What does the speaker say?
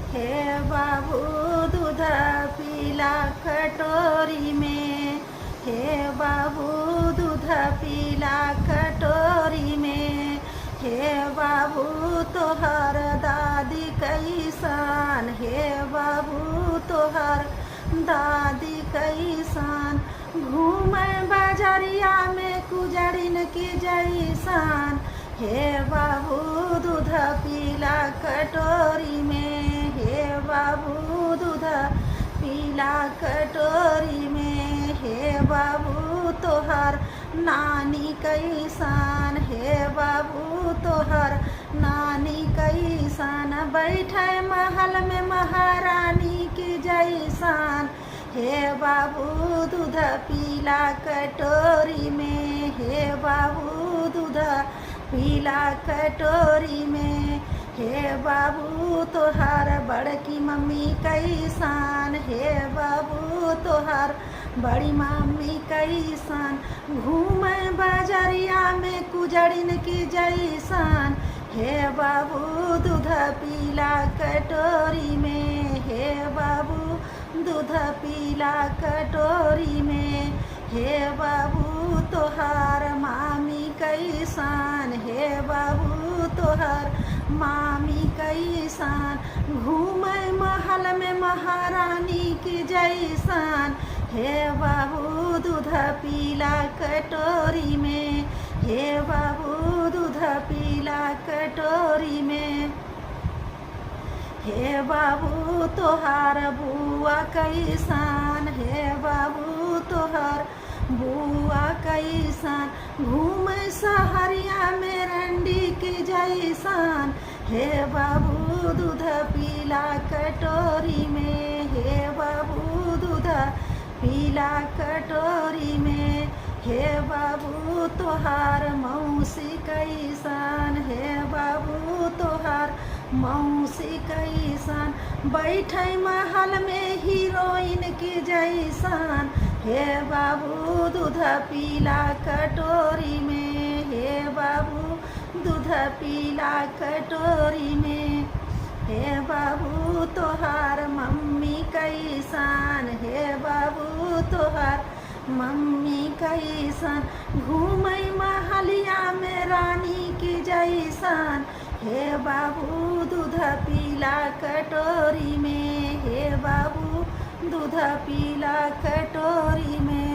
हे बाबू दूध पीला कटोरी में, हे बाबू दूध पीला कटोरी में। हे बाबू तोहर दादी कैसन, हे बाबू तोहर दादी कैसन। घूमे बाजरिया में कुजरिन की जैसन, हे बाबू दूध पीला कटोरी में, हे बाबू दूध पीला कटोरी में। हे बाबू तोहर नानी कैसन, हे बाबू तोहर नानी कैसन। बैठे महल में महारानी की जैसन, हे बाबू दूध पीला कटोरी में, हे बाबू दूध पीला कटोरी में। हे बाबू तोहार बड़की मम्मी कैसन, हे बाबू तोहार बड़ी मम्मी कैसन। घूमे बाजरिया में कुजरिन की जैसन, हे बाबू दूध पीला कटोरी में, हे बाबू दूध पीला कटोरी में। हे बाबू तोहार मामी कैसन, हे बाबू तोहार मामी कैसन। घूमे महल में महारानी की जैसन, हे बाबू दूध पीला कटोरी में, हे बाबू दूध पीला कटोरी में। हे बाबू तोहार बुआ कैसन, हे बाबू तोहार बुआ कैसन। घूमे सहरिया में रंडी की जैसन, हे बाबू दूध पीला कटोरी में, हे बाबू दूध पीला कटोरी में। हे बाबू तोहार मौसी कैसन, हे बाबू तोहार मौसी कैसन। बैठे महल में हीरोइन की जैसन, हे बाबू दूध पीला कटोरी में, हे बाबू दूध पीला कटोरी में। हे बाबू तोहार मम्मी कैसन, हे बाबू तोहार मम्मी कैसन। घूमे महलिया में रानी की जैसन, हे बाबू दूध पीला कटोरी में, हे बाबू दूध पीला कटोरी में।